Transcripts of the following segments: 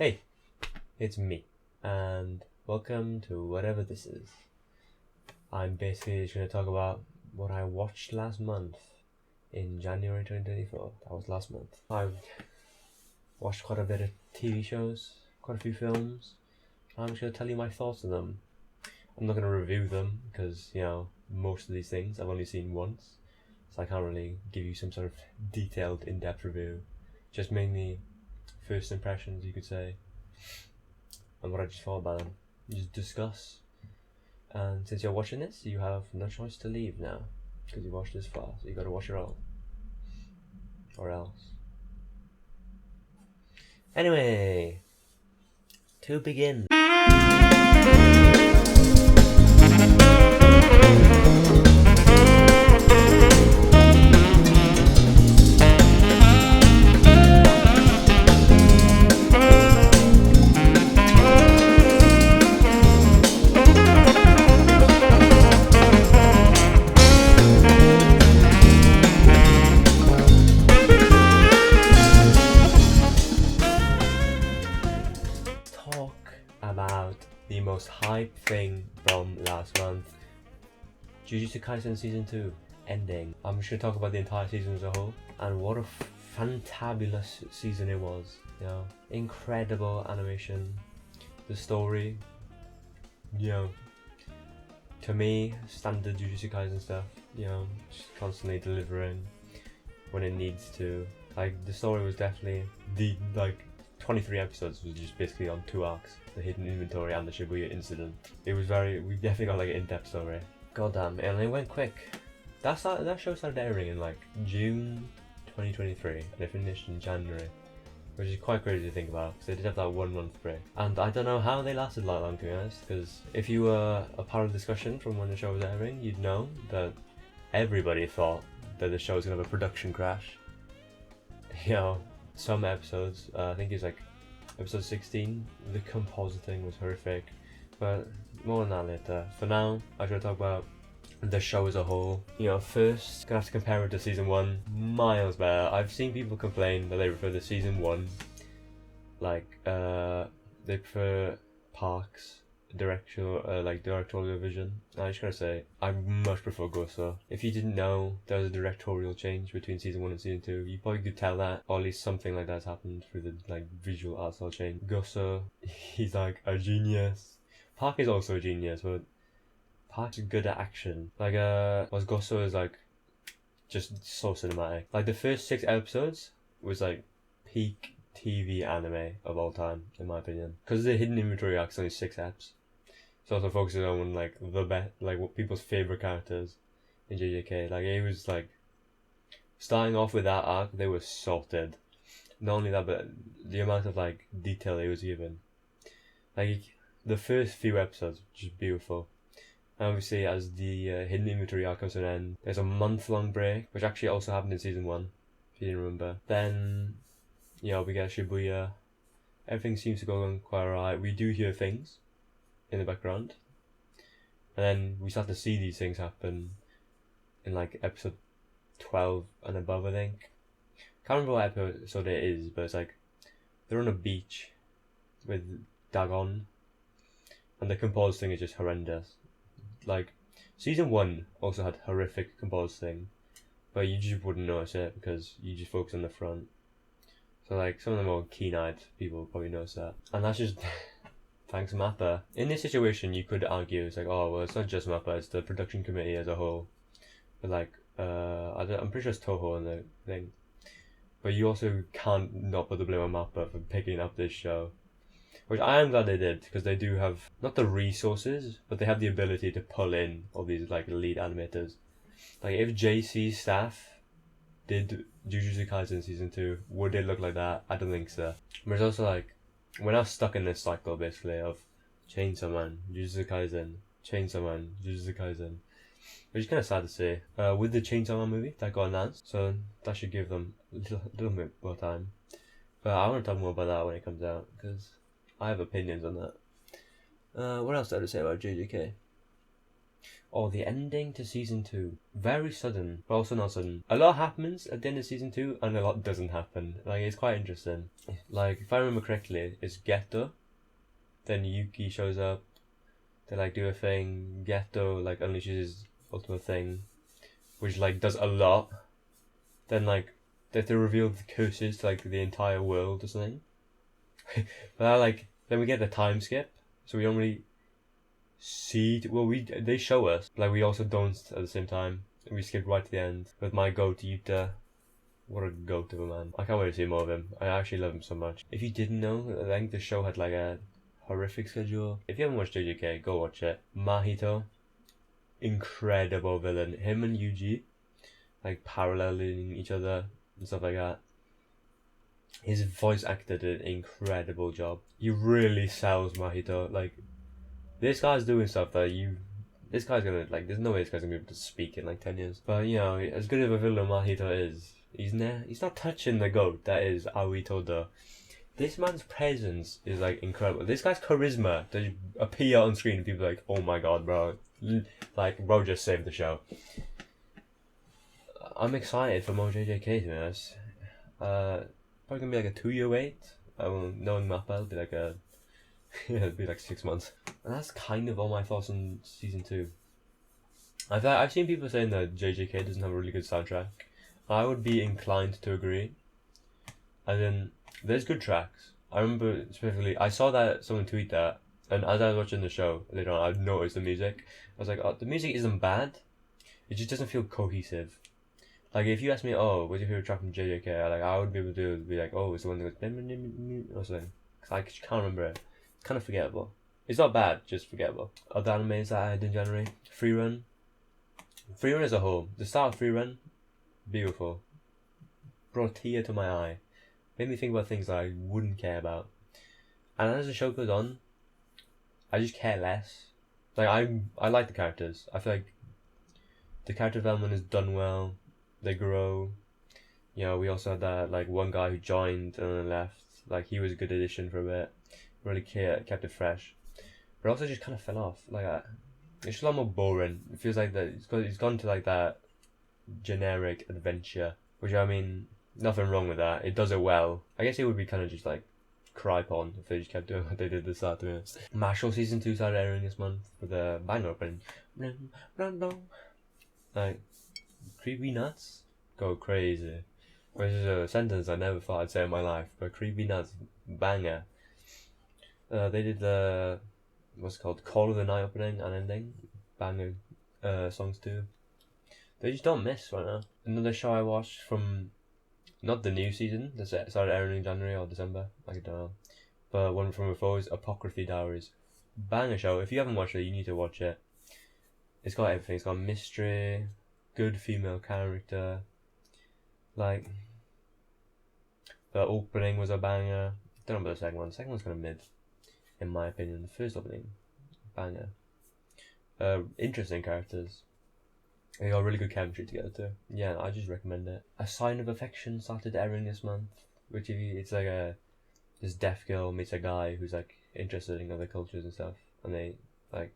Hey, it's me, and welcome to whatever this is. I'm basically just going to talk about what I watched last month in January 2024. That was last month. I've watched quite a bit of TV shows, quite a few films. I'm just going to tell you my thoughts on them. I'm not going to review them because, most of these things I've only seen once, so I can't really give you some sort of detailed, in-depth review. Just mainly first impressions, you could say, and what I just thought about them. Just discuss. And since you're watching this, you have no choice to leave now, because you watched this far, so you gotta watch it all. Or else. Anyway, to begin. Talk about the most hype thing from last month. Jujutsu Kaisen Season 2 ending. I'm just gonna talk about the entire season as a whole, and what a fantabulous season it was. Incredible animation, the story, to me, standard Jujutsu Kaisen stuff, just constantly delivering when it needs to. Like, the story was definitely 23 episodes was just basically on 2 arcs, the hidden inventory and the Shibuya incident. We definitely got like an in-depth story. Goddamn, and it went quick. That show started airing in like June 2023 and it finished in January, which is quite crazy to think about because they did have that 1 month break. And I don't know how they lasted that long, to be honest, because if you were a part of the discussion from when the show was airing, you'd know that everybody thought that the show was going to have a production crash. Some episodes, I think it's like episode 16, the compositing was horrific, but more on that later. For now, I should talk about the show as a whole. First, gonna have to compare it to season 1, miles better. I've seen people complain that they prefer the season 1, they prefer Park's directorial vision. I just gotta say, I much prefer Goso. If you didn't know there was a directorial change between season 1 and season 2, you probably could tell that, or at least something like that's happened through the visual art style change. Goso, he's like a genius. Park is also a genius, but Park's good at action. Was Goso is just so cinematic. The first 6 episodes was peak TV anime of all time, in my opinion. Because the hidden inventory arc is only 6 eps. So also focusing on the best, what people's favorite characters in JJK. It was starting off with that arc, they were sorted. Not only that, but the amount of detail it was given. The first few episodes, just beautiful. And obviously, as the hidden inventory arc comes to an end, there's a month-long break, which actually also happened in season 1, if you didn't remember. Then, we get Shibuya. Everything seems to go on quite alright. We do hear things in the background, and then we start to see these things happen in episode 12 and above, I think. Can't remember what episode it is, but it's they're on a beach with Dagon, and the composed thing is just horrendous. Season 1 also had horrific composed thing, but you just wouldn't notice it because you just focus on the front. So some of the more keen-eyed people probably notice that, and that's just thanks Mappa. In this situation, you could argue it's it's not just Mappa, it's the production committee as a whole. But I'm pretty sure it's Toho in the thing. But you also can't not put the blame on Mappa for picking up this show, which I am glad they did, because they do have not the resources, but they have the ability to pull in all these lead animators. If JC's staff did Jujutsu Kaisen season 2, would it look like that? I don't think so. But it's also we're now stuck in this cycle basically of Chainsaw Man, Jujutsu Kaisen, Chainsaw Man, Jujutsu Kaisen, which is kind of sad to see. With the Chainsaw Man movie that got announced, so that should give them a little bit more time. But I want to talk more about that when it comes out, because I have opinions on that. What else did I say about JJK? Oh, the ending to season 2. Very sudden, but also not sudden. A lot happens at the end of season 2, and a lot doesn't happen. Like, it's quite interesting. Like, if I remember correctly, it's Ghetto. Then Yuki shows up. They, like, do a thing. Ghetto, like, unleashes his ultimate thing, which, like, does a lot. Then, like, they have to reveal the curses to, like, the entire world or something. But, like, then we get the time skip, so we don't really see. Well, they show us, like, we also don't at the same time. We skip right to the end with my goat Yuta. What a goat of a man! I can't wait to see more of him. I actually love him so much. If you didn't know, I think the show had like a horrific schedule. If you haven't watched JJK, go watch it. Mahito, incredible villain. Him and Yuji, like paralleling each other and stuff like that. His voice actor did an incredible job. He really sells Mahito. Like, this guy's doing stuff that this guy's gonna, like, there's no way this guy's gonna be able to speak in like 10 years. But, you know, as good of a villain Mahito is, he's not touching the goat that is Aoi Todo. This man's presence is, like, incredible. This guy's charisma to appear on screen and people are like, oh my god, bro. Like, bro just saved the show. I'm excited for more JJK, to be honest. Probably gonna be like a 2-year wait. Knowing Mappa, it'll be like a yeah, it'd be like 6 months. And that's kind of all my thoughts on season 2. I've seen people saying that JJK doesn't have a really good soundtrack. I would be inclined to agree. As in, there's good tracks. I remember specifically, I saw that someone tweet that, and as I was watching the show later on, I noticed the music. I was like, oh, the music isn't bad. It just doesn't feel cohesive. Like, if you ask me, oh, what's your favorite track from JJK? I would be able to be like, oh, it's the one that goes or something. Cause I can't remember it. It's kind of forgettable. It's not bad, just forgettable. Other animes that I had in January. Free Run as a whole. The start of Free Run, beautiful. Brought a tear to my eye. Made me think about things that I wouldn't care about. And as the show goes on, I just care less. Like, I like the characters. I feel like the character development is done well. They grow. You know, we also had that, like, one guy who joined and then left. Like, he was a good addition for a bit. Really kept it fresh. But also just kind of fell off. Like, it's just a lot more boring. It feels like that it's gone to, like, that generic adventure. Which, I mean, nothing wrong with that. It does it well. I guess it would be kind of just, like, cry porn if they just kept doing what they did at the start, to be honest. Marshall Season 2 started airing this month with a bang opening. Like, creepy nuts go crazy. Which is a sentence I never thought I'd say in my life, but creepy nuts, banger. They did the, what's it called, Call of the Night opening and ending. Banger songs too. They just don't miss right now. Another show I watched from, not the new season, that started airing in January or December, I don't know. But one from before is Apocryphy Diaries. Banger show. If you haven't watched it, you need to watch it. It's got everything. It's got mystery, good female character. Like, the opening was a banger. Don't know about the second one. The second one's kind of mid, in my opinion. The first opening, banger. Interesting characters. They got really good chemistry together too. Yeah, I just recommend it. A Sign of Affection started airing this month, which it's like this deaf girl meets a guy who's like interested in other cultures and stuff, and they like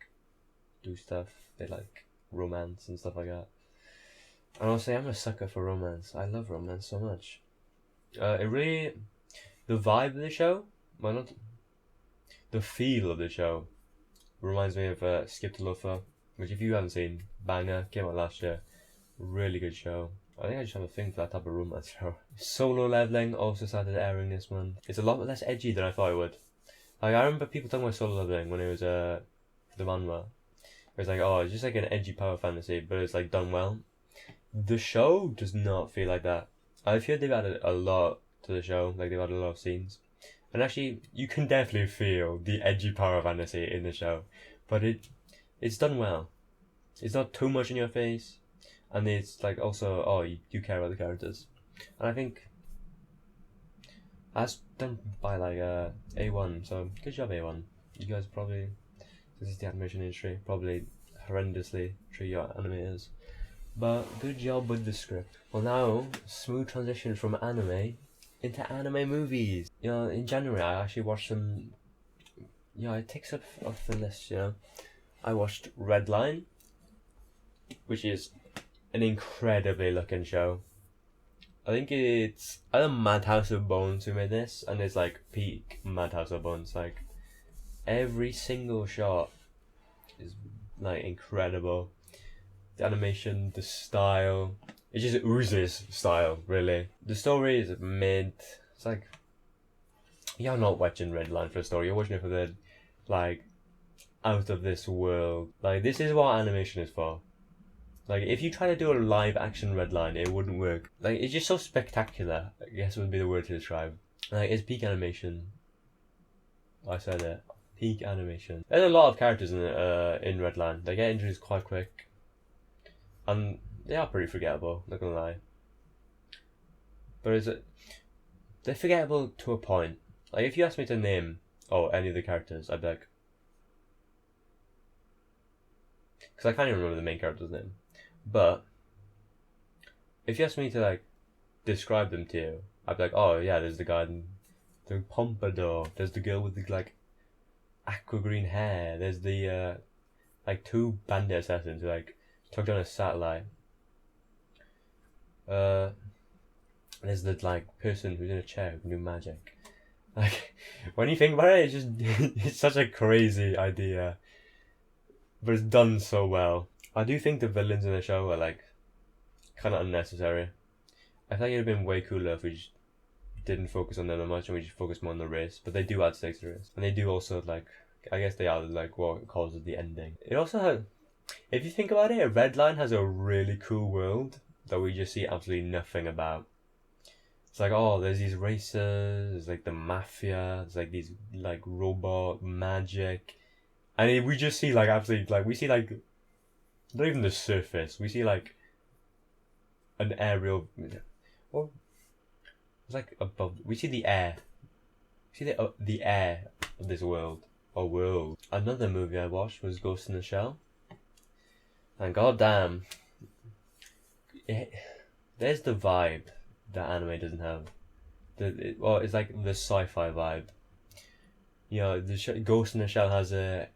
do stuff. They like romance and stuff like that. And honestly, I'm a sucker for romance. I love romance so much. The vibe of the show, well, not the feel of the show, reminds me of Skip to Loafer, which if you haven't seen, banger, came out last year. Really good show. I think I just have a thing for that type of romance show. Solo Leveling also started airing this month. It's a lot less edgy than I thought it would. Like, I remember people talking about Solo Leveling when it was the manhwa. It was like, oh, it's just like an edgy power fantasy, but it's like done well. The show does not feel like that. I feel they've added a lot to the show, like they've added a lot of scenes. And actually, you can definitely feel the edgy power fantasy in the show. But it's done well. It's not too much in your face. And it's like also, oh, you care about the characters. And I think that's done by like A1, so good job A1. You guys probably, this is the animation industry, probably horrendously treat your animators. But good job with the script. Well, now, smooth transition from anime into anime movies. You know, in January I actually watched some, it takes up off the list, you know. I watched Redline, which is an incredibly looking show. I think it's either Madhouse of Bones who made this, and it's like peak Madhouse of Bones. Like every single shot is like incredible. The animation, the style, it just oozes style. Really, the story is mid. It's like you're not watching Redline for a story. You're watching it for the like out of this world. Like this is what animation is for. Like, if you try to do a live action Redline, it wouldn't work. Like, it's just so spectacular, I guess would be the word to describe. Like, it's peak animation. I said it. Peak animation. There's a lot of characters in Redline. They get introduced quite quick. And they are pretty forgettable, not gonna lie. But they're forgettable to a point. Like, if you ask me to name, any of the characters, I'd be like... Because I can't even remember the main character's name. But if you ask me to like describe them to you, I'd be like, oh yeah, there's the guy in the pompadour, there's the girl with the like aqua green hair, there's the like two bandit assassins who like tugged on a satellite. There's the like person who's in a chair who can do magic. Like when you think about it, it's just it's such a crazy idea, but it's done so well. I do think the villains in the show are like kind of unnecessary. I think it'd have been way cooler if we just didn't focus on them that much and we just focused more on the race. But they do add stakes to the race, and they do also like I guess they are like what causes the ending. It also had, if you think about it, Redline has a really cool world that we just see absolutely nothing about. It's like there's these racers, there's like the mafia, there's like these like robot magic, and we just see like absolutely like we see like. Not even the surface. We see like an aerial. Well, it's like above. We see the air. We see the air of this world. Or world. Another movie I watched was Ghost in the Shell. And goddamn, there's the vibe that anime doesn't have. It's like the sci-fi vibe. You know, Ghost in the Shell has a.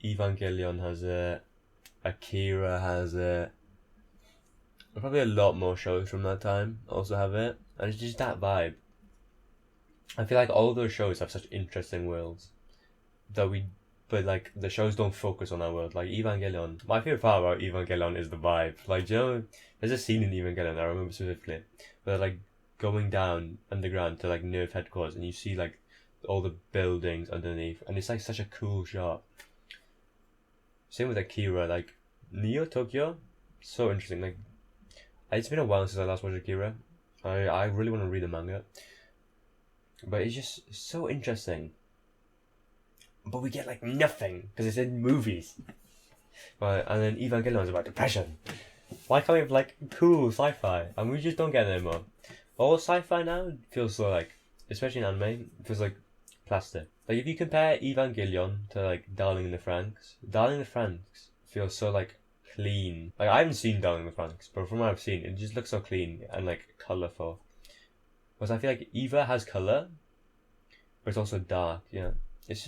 Evangelion has a. Akira has it. Probably a lot more shows from that time also have it. And it's just that vibe. I feel like all of those shows have such interesting worlds. But like, the shows don't focus on that world. Like, Evangelion. My favourite part about Evangelion is the vibe. Like, you know, there's a scene in Evangelion I remember specifically. Where they're, like, going down underground to, like, Nerve headquarters. And you see, like, all the buildings underneath. And it's, like, such a cool shot. Same with Akira, like Neo Tokyo, so interesting. Like, it's been a while since I last watched Akira. I really want to read the manga, but it's just so interesting. But we get like nothing because it's in movies. Right, and then Evangelion is about depression. Why can't we have like cool sci-fi? And we just don't get it anymore. All sci-fi now feels so like, especially in anime, it feels like plastic. Like if you compare Evangelion to like Darling in the Franxx feels so like clean. Like I haven't seen Darling in the Franxx, but from what I've seen, it just looks so clean and like colourful. Whereas I feel like Eva has colour, but it's also dark. Yeah, it's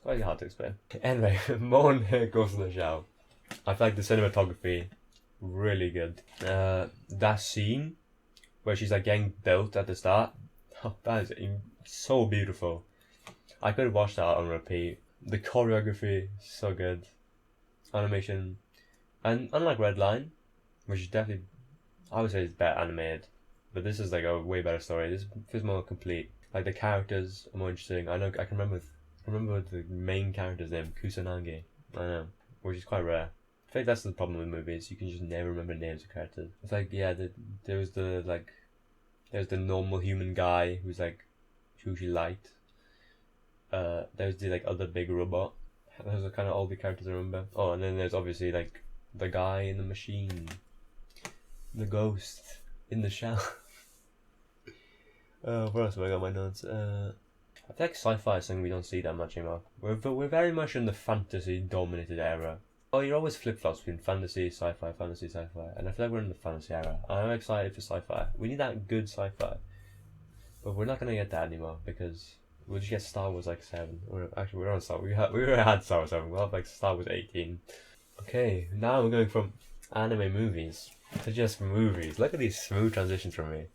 quite hard to explain. Anyway, more on Ghost in the Shell. I feel like the cinematography really good. That scene where she's like getting built at the start, that is so beautiful. I could watch that on repeat. The choreography, so good. Animation. And unlike Redline, which is definitely, I would say is better animated, but this is like a way better story. This feels more complete. Like the characters are more interesting. I can remember the main character's name, Kusanagi. I know, which is quite rare. I think that's the problem with movies. You can just never remember names of characters. It's like, yeah, there's the normal human guy who's like hugely light. There's the like other big robot. Those are kind of all the characters I remember. Oh, and then there's obviously like the guy in the machine, the ghost in the shell. What else have I got on my notes? I feel like sci-fi is something we don't see that much anymore. We're very much in the fantasy dominated era. Oh, you're always flip-flops between fantasy, sci-fi, and I feel like we're in the fantasy era. I'm excited for sci-fi. We need that good sci-fi, but we're not gonna get that anymore because we'll just get Star Wars like 7. Actually, we're on Star Wars. We already had Star Wars 7. We'll have like Star Wars 18. Okay, now we're going from anime movies. They're just movies. Look at these smooth transitions from me.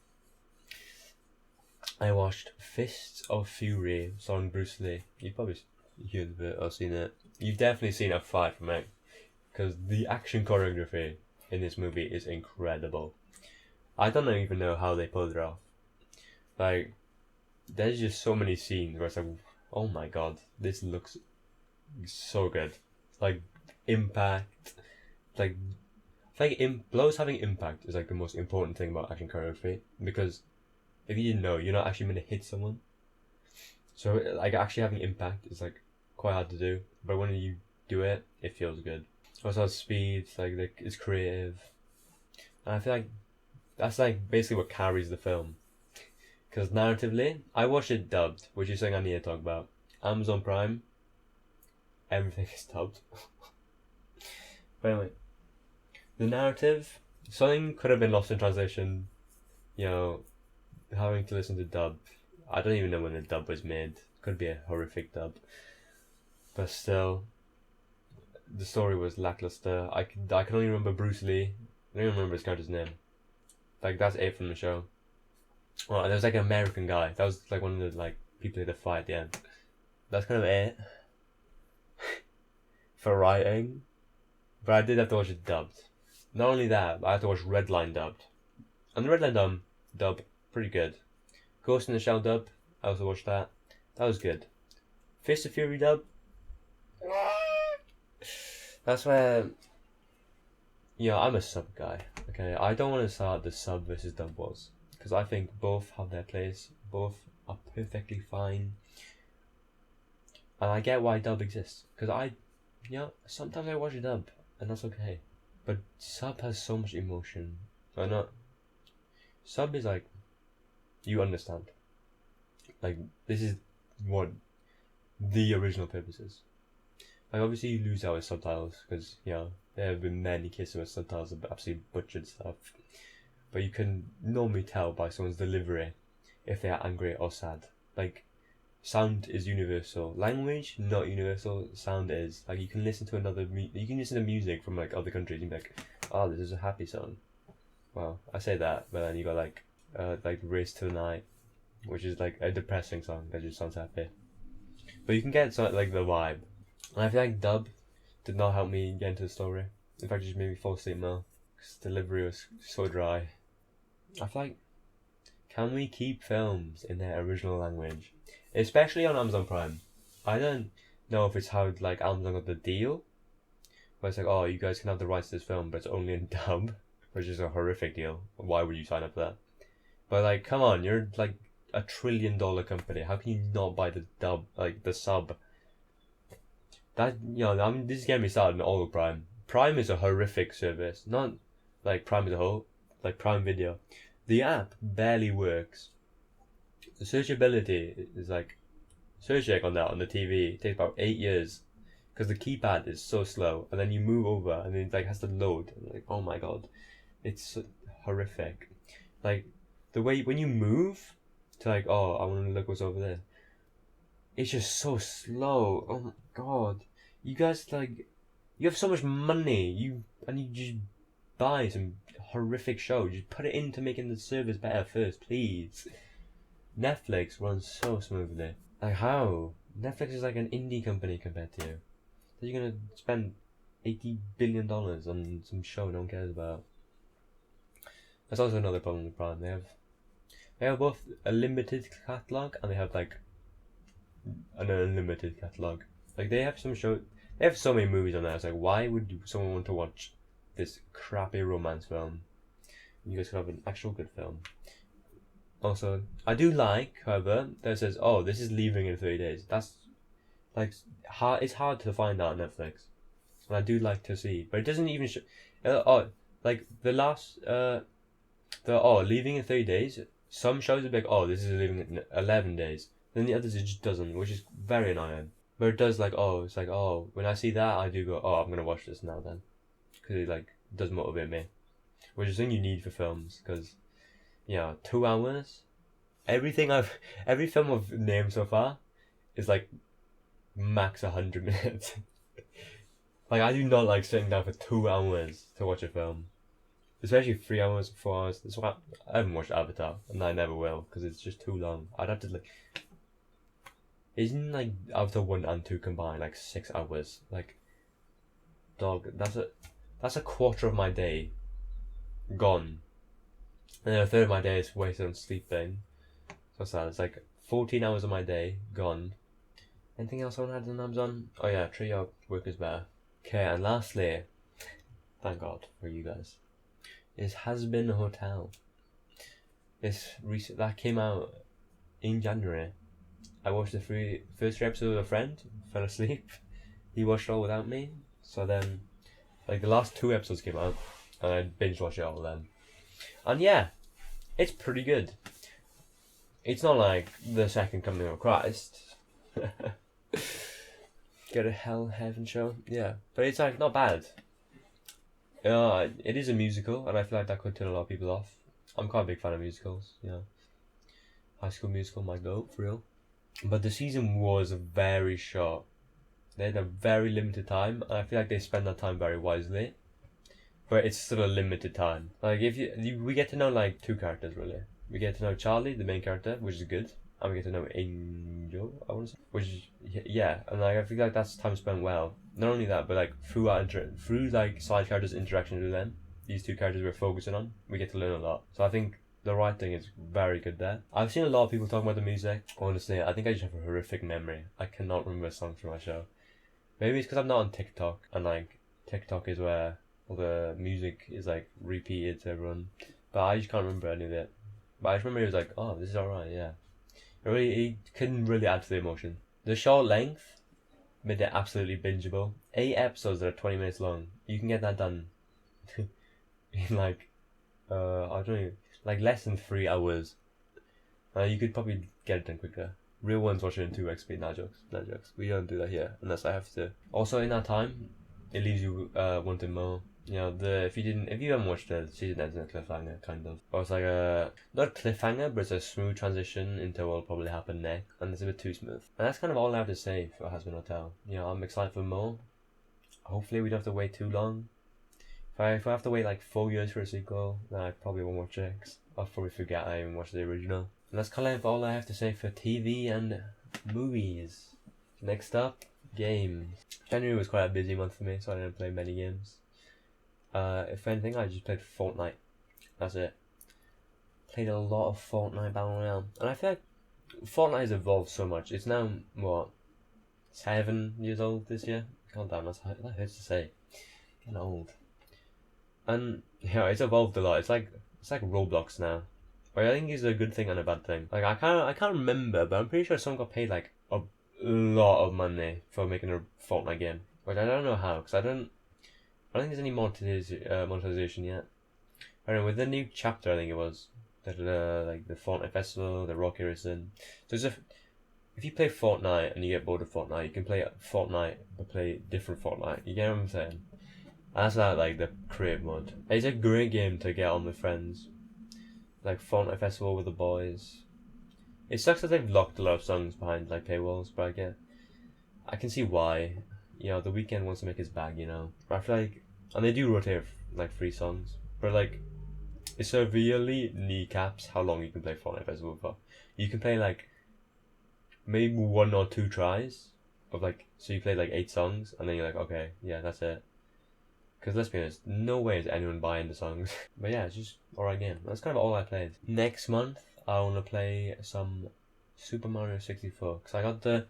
I watched Fists of Fury starring Bruce Lee. You've probably heard of it or seen it. You've definitely seen a fight from it. Because the action choreography in this movie is incredible. I don't even know how they pulled it off. Like, there's just so many scenes where it's like, oh my god, this looks so good. Like, impact. Like blows having impact is like the most important thing about action choreography. Because if you didn't know, you're not actually meant to hit someone. So, like, actually having impact is like quite hard to do. But when you do it, it feels good. Also has speed, like it's creative. And I feel like that's like basically what carries the film. Because narratively, I watched it dubbed, which is something I need to talk about. Amazon Prime, everything is dubbed. But anyway, the narrative, something could have been lost in translation, you know, having to listen to dub. I don't even know when the dub was made. Could be a horrific dub. But still, the story was lackluster. I can only remember Bruce Lee. I don't even remember his character's name. Like, that's it from the show. Well, there was like an American guy. That was like one of the like people who had to fight at the end. That's kind of it for writing. But I did have to watch it dubbed. Not only that, but I had to watch Redline dubbed. And the Redline dub, pretty good. Ghost in the Shell dub, I also watched that. That was good. Fist of Fury dub. That's where, I'm a sub guy. Okay, I don't want to start the sub versus dub wars. Because I think both have their place. Both are perfectly fine. And I get why dub exists. Because sometimes I watch a dub. And that's okay. But sub has so much emotion. Or not. Sub is like, you understand. Like, this is what the original purpose is. Like, obviously you lose out with subtitles. Because, there have been many cases where subtitles have absolutely butchered stuff. But you can normally tell by someone's delivery if they are angry or sad. Like, sound is universal. Language, not universal. Sound is. Like, you can listen to you can listen to music from, like, other countries and be like, oh, this is a happy song. Well, I say that, but then you got, like Race to the Night, which is, like, a depressing song that just sounds happy. But you can get, like, the vibe. And I feel like dub did not help me get into the story. In fact, it just made me fall asleep more. Because delivery was so dry. I feel like, can we keep films in their original language? Especially on Amazon Prime. I don't know if it's how, like, Amazon got the deal. Where it's like, oh, you guys can have the rights to this film, but it's only in dub. Which is a horrific deal. Why would you sign up for that? But, like, come on, you're, like, $1 trillion company. How can you not buy the dub, like, the sub? That, this is getting me started on all of Prime. Prime is a horrific service. Not, like, Prime as a whole. Like, Prime Video. The app barely works. The searchability is like, searching on that on the TV takes about 8 years. Because the keypad is so slow. And then you move over and then it, like, has to load. And, like, oh my god. It's horrific. Like, the way, when you move to, like, oh, I want to look what's over there. It's just so slow. Oh my god. You guys, like, you have so much money. You just buy some horrific show. Just put it into making the service better first, please. Netflix runs so smoothly. Like, how? Netflix is like an indie company compared to you. So you're gonna spend $80 billion on some show no one cares about. That's also another problem with Prime. They have both a limited catalogue and they have, like, an unlimited catalogue. Like, they have so many movies on there. It's like, why would someone want to watch this crappy romance film? You guys could have an actual good film. Also, I do like, however, that it says, oh, this is leaving in 30 days. That's, like, it's hard to find that on Netflix. And I do like to see. But it doesn't even show, like, the last, leaving in 30 days, some shows are like, oh, this is leaving in 11 days. Then the others, it just doesn't, which is very annoying. But it does, like, it's like, when I see that, I do go, I'm going to watch this now then. Because it, like, does motivate me. Which is something you need for films, because, 2 hours. Every film I've named so far is, like, max 100 minutes. Like, I do not like sitting down for 2 hours to watch a film. Especially 3 hours, 4 hours. That's why I haven't watched Avatar, and I never will, because it's just too long. I'd have to, like... Isn't, like, Avatar 1 and 2 combined, like, 6 hours? Like, dog, that's a quarter of my day gone. And then a third of my day is wasted on sleeping. So what's that? It's like 14 hours of my day gone. Anything else I want to add on Amazon? Oh yeah, treat your workers better. Okay, and lastly, thank God for you guys, is Has Been a Hotel. That came out in January. I watched the first 3 episodes with a friend, fell asleep. He watched it all without me. So then, like, the last 2 episodes came out, and I binge watched it all then. And yeah, it's pretty good. It's not like the second coming of Christ. Get a hell heaven show, yeah. But it's like not bad. It is a musical, and I feel like that could turn a lot of people off. I'm quite a big fan of musicals, you know. High School Musical, my goat, for real. But the season was very short. They had a very limited time, and I feel like they spent that time very wisely. But it's still a limited time. Like, we get to know like 2 characters really. We get to know Charlie, the main character, which is good, and we get to know Angel, I want to say, which is, yeah, and like I feel like that's time spent well. Not only that, but like through like side characters' interactions with them, these 2 characters we're focusing on, we get to learn a lot. So I think the writing is very good there. I've seen a lot of people talking about the music. Honestly, I think I just have a horrific memory. I cannot remember songs from my show. Maybe it's because I'm not on TikTok, and like TikTok is where all the music is like repeated to everyone. But I just can't remember any of it. But I just remember it was like, oh, this is alright, yeah. It couldn't really add to the emotion. The short length made it absolutely bingeable. 8 episodes that are 20 minutes long. You can get that done in like, I don't know, like less than 3 hours. You could probably get it done quicker. Real ones watch it in 2x speed, no jokes. We don't do that here, unless I have to. Also in that time, it leaves you wanting more. You know, if you haven't watched the season ends in a cliffhanger, kind of. Or it's like not a cliffhanger, but it's a smooth transition into what will probably happen next, and it's a bit too smooth. And that's kind of all I have to say for Has Been Hotel. You know, I'm excited for more. Hopefully we don't have to wait too long. If I have to wait like 4 years for a sequel, then I probably won't watch it. 'Cause I'll probably forget I even watched the original. And that's kind of all I have to say for TV and movies. Next up, games. January was quite a busy month for me, so I didn't play many games. If anything, I just played Fortnite. That's it. Played a lot of Fortnite Battle Royale. And I feel like Fortnite has evolved so much. It's now, what, 7 years old this year? God damn, that hurts to say. Getting old. And, yeah, it's evolved a lot. It's like Roblox now. But I think it's a good thing and a bad thing. Like, I can't remember, but I'm pretty sure someone got paid, like, a lot of money for making a Fortnite game. Which I don't know how, because I don't think there's any monetization yet. I don't know, with the new chapter, I think it was, that like the Fortnite Festival, the Rocket Racing. So if you play Fortnite and you get bored of Fortnite, you can play Fortnite but play different Fortnite. You get what I'm saying? And that's like the creative mode. It's a great game to get on with friends. Like Fortnite Festival with the boys. It sucks that they've locked a lot of songs behind like paywalls, but I can see why. You know, The Weeknd wants to make his bag, you know. But I feel like, and they do rotate like 3 songs, but like, it severely kneecaps how long you can play Fortnite Festival for. You can play like maybe 1 or 2 tries of like, so you play like 8 songs, and then you're like, okay, yeah, that's it. Because let's be honest, no way is anyone buying the songs. But yeah, it's just alright game. That's kind of all I played. Next month, I want to play some Super Mario 64, because I got the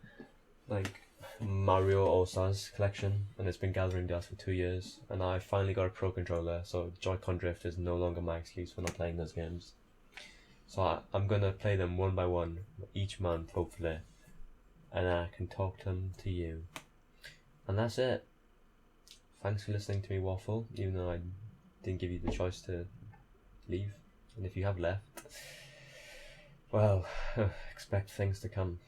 like Mario All-Stars collection, and it's been gathering dust for 2 years, and I finally got a Pro Controller, so Joy-Con drift is no longer my excuse for not playing those games. So I'm gonna play them one by one each month, hopefully, and I can talk them to you. And that's it. Thanks for listening to me waffle, even though I didn't give you the choice to leave, and if you have left, well, expect things to come.